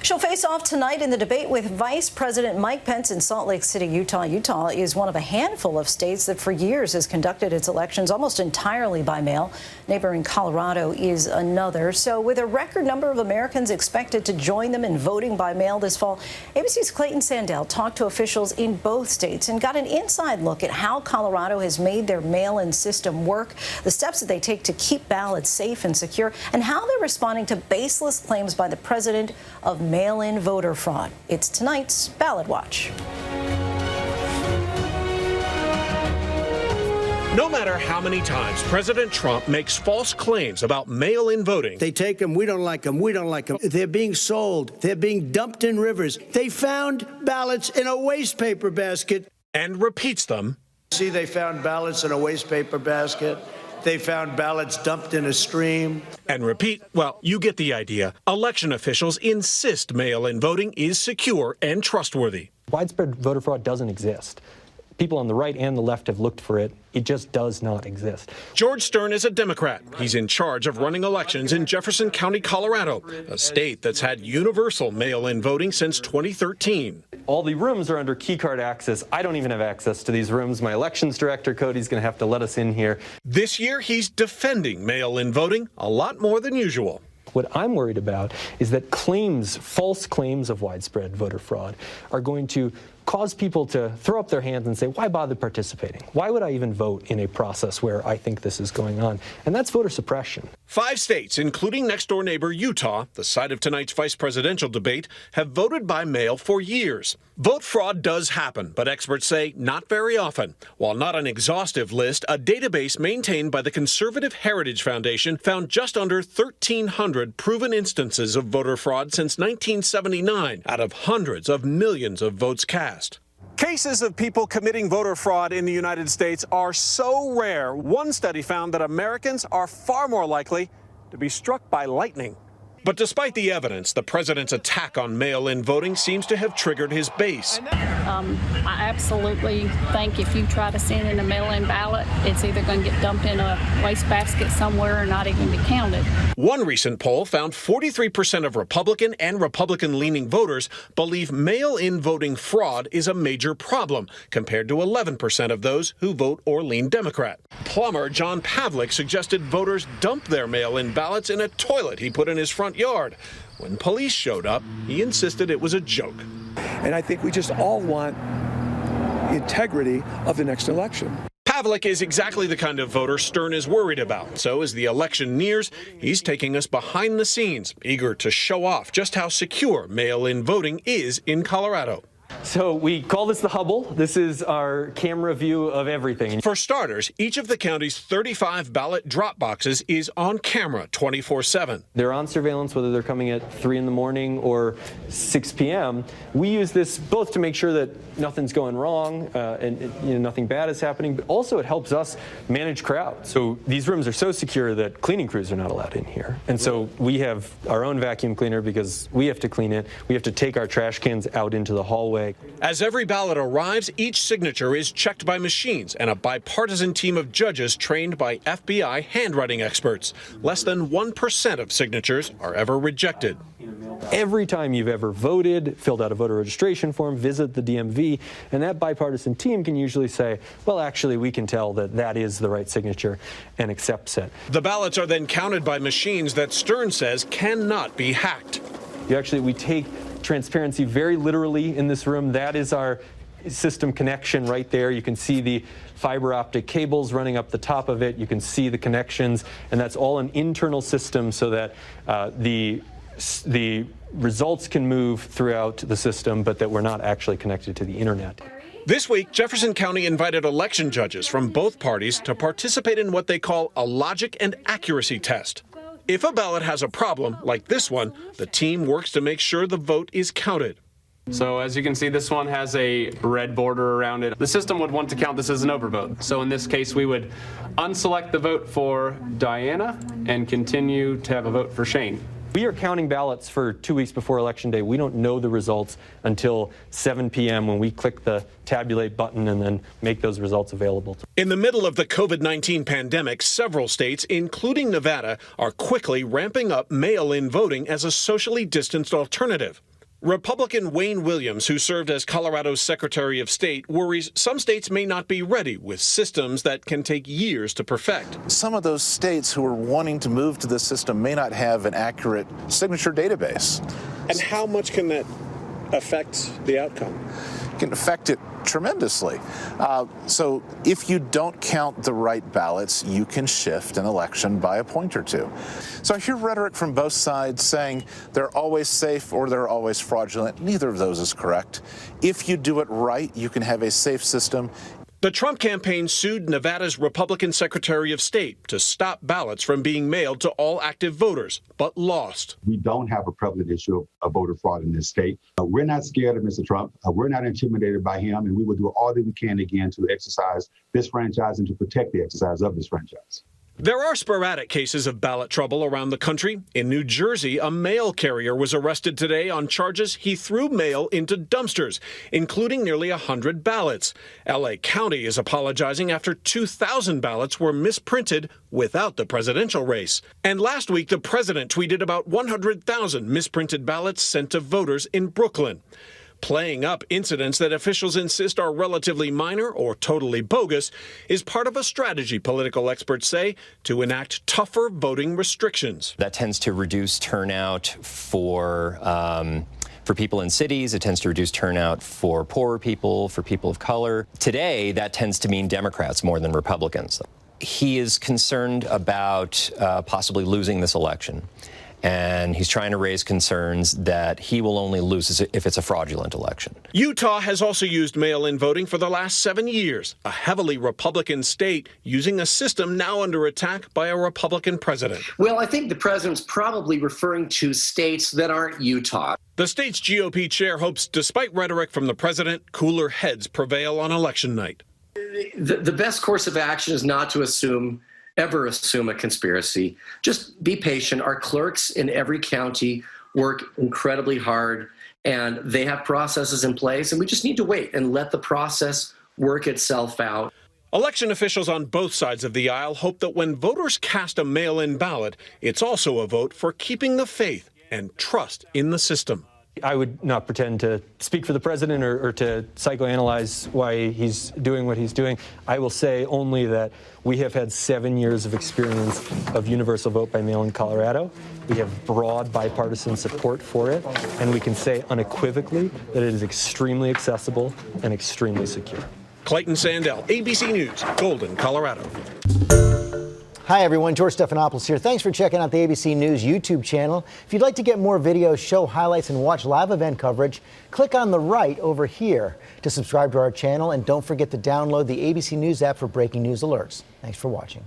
She'll face off tonight in the debate with Vice President Mike Pence in Salt Lake City, Utah. Utah is one of a handful of states that for years has conducted its elections almost entirely by mail. Neighboring Colorado is another. So with a record number of Americans expected to join them in voting by mail this fall, ABC's Clayton Sandell talked to officials in both states and got an inside look at how Colorado has made their mail-in system work, the steps that they take to keep ballots safe and secure, and how they're responding to baseless claims by the president of mail-in voter fraud. It's tonight's Ballot Watch. No matter how many times President Trump makes false claims about mail-in voting, they take them, we don't like them, we don't like them. They're being sold, they're being dumped in rivers. They found ballots in a wastepaper basket. And repeats them. See, they found ballots in a wastepaper basket. They found ballots dumped in a stream. And repeat, well, you get the idea. Election officials insist mail-in voting is secure and trustworthy. Widespread voter fraud doesn't exist. People on the right and the left have looked for it. It just does not exist. George Stern is a Democrat. He's in charge of running elections in Jefferson County, Colorado, a state that's had universal mail-in voting since 2013. All the rooms are under keycard access. I don't even have access to these rooms. My elections director, Cody's going to have to let us in here. This year, he's defending mail-in voting a lot more than usual. What I'm worried about is that false claims of widespread voter fraud are going to cause people to throw up their hands and say, why bother participating? Why would I even vote in a process where I think this is going on? And that's voter suppression. 5 states, including next-door neighbor Utah, the site of tonight's vice presidential debate, have voted by mail for years. Vote fraud does happen, but experts say not very often. While not an exhaustive list, a database maintained by the Conservative Heritage Foundation found just under 1,300 proven instances of voter fraud since 1979 out of hundreds of millions of votes cast. Cases of people committing voter fraud in the United States are so rare, one study found that Americans are far more likely to be struck by lightning. But despite the evidence, the president's attack on mail-in voting seems to have triggered his base. I absolutely think if you try to send in a mail-in ballot, it's either going to get dumped in a wastebasket somewhere or not even be counted. One recent poll found 43% of Republican and Republican-leaning voters believe mail-in voting fraud is a major problem, compared to 11% of those who vote or lean Democrat. Plumber John Pavlik suggested voters dump their mail-in ballots in a toilet he put in his front yard. When police showed up, he insisted it was a joke. And I think we just all want integrity of the next election. Pavlik is exactly the kind of voter Stern is worried about. So as the election nears, he's taking us behind the scenes, eager to show off just how secure mail-in voting is in Colorado. So we call this the Hubble. This is our camera view of everything. For starters, each of the county's 35 ballot drop boxes is on camera 24/7. They're on surveillance, whether they're coming at 3 in the morning or 6 p.m. We use this both to make sure that nothing's going wrong and nothing bad is happening, but also it helps us manage crowds. So these rooms are so secure that cleaning crews are not allowed in here. And so we have our own vacuum cleaner because we have to clean it. We have to take our trash cans out into the hallway. As every ballot arrives, each signature is checked by machines and a bipartisan team of judges trained by FBI handwriting experts. Less than 1% of signatures are ever rejected. Every time you've ever voted, filled out a voter registration form, visit the DMV, and that bipartisan team can usually say, well, actually, we can tell that that is the right signature and accepts it. The ballots are then counted by machines that Stern says cannot be hacked. We take transparency very literally in this room. That is our system connection right there. You can see the fiber optic cables running up the top of it. You can see the connections, and that's all an internal system so that the results can move throughout the system, but that we're not actually connected to the internet. This week, Jefferson County invited election judges from both parties to participate in what they call a logic and accuracy test. If a ballot has a problem, like this one, the team works to make sure the vote is counted. So as you can see, this one has a red border around it. The system would want to count this as an overvote. So in this case, we would unselect the vote for Diana and continue to have a vote for Shane. We are counting ballots for 2 weeks before Election Day. We don't know the results until 7 p.m. when we click the tabulate button and then make those results available. In the middle of the COVID-19 pandemic, several states, including Nevada, are quickly ramping up mail-in voting as a socially distanced alternative. Republican Wayne Williams, who served as Colorado's Secretary of State, worries some states may not be ready with systems that can take years to perfect. Some of those states who are wanting to move to this system may not have an accurate signature database. And how much can that affect the outcome? It can affect it tremendously. So if you don't count the right ballots, you can shift an election by a point or two. So I hear rhetoric from both sides saying they're always safe or they're always fraudulent. Neither of those is correct. If you do it right, you can have a safe system. The Trump campaign sued Nevada's Republican Secretary of State to stop ballots from being mailed to all active voters, but lost. We don't have a prevalent issue of voter fraud in this state. We're not scared of Mr. Trump. We're not intimidated by him, and we will do all that we can again to exercise this franchise and to protect the exercise of this franchise. There are sporadic cases of ballot trouble around the country. In New Jersey, a mail carrier was arrested today on charges he threw mail into dumpsters, including nearly 100 ballots. L.A. County is apologizing after 2,000 ballots were misprinted without the presidential race. And last week, the president tweeted about 100,000 misprinted ballots sent to voters in Brooklyn. Playing up incidents that officials insist are relatively minor or totally bogus is part of a strategy, political experts say, to enact tougher voting restrictions. That tends to reduce turnout for people in cities. It tends to reduce turnout for poorer people, for people of color. Today, that tends to mean Democrats more than Republicans. He is concerned about possibly losing this election. And he's trying to raise concerns that he will only lose if it's a fraudulent election. Utah has also used mail-in voting for the last 7 years, a heavily Republican state using a system now under attack by a Republican president. Well, I think the president's probably referring to states that aren't Utah. The state's GOP chair hopes, despite rhetoric from the president, cooler heads prevail on election night. The best course of action is not to ever assume a conspiracy. Just be patient. Our clerks in every county work incredibly hard, and they have processes in place, and we just need to wait and let the process work itself out. Election officials on both sides of the aisle hope that when voters cast a mail-in ballot, it's also a vote for keeping the faith and trust in the system. I would not pretend to speak for the president or to psychoanalyze why he's doing what he's doing. I will say only that we have had 7 years of experience of universal vote by mail in Colorado. We have broad bipartisan support for it, and we can say unequivocally that it is extremely accessible and extremely secure. Clayton Sandell, ABC News, Golden, Colorado. Hi, everyone. George Stephanopoulos here. Thanks for checking out the ABC News YouTube channel. If you'd like to get more videos, show highlights, and watch live event coverage, click on the right over here to subscribe to our channel. And don't forget to download the ABC News app for breaking news alerts. Thanks for watching.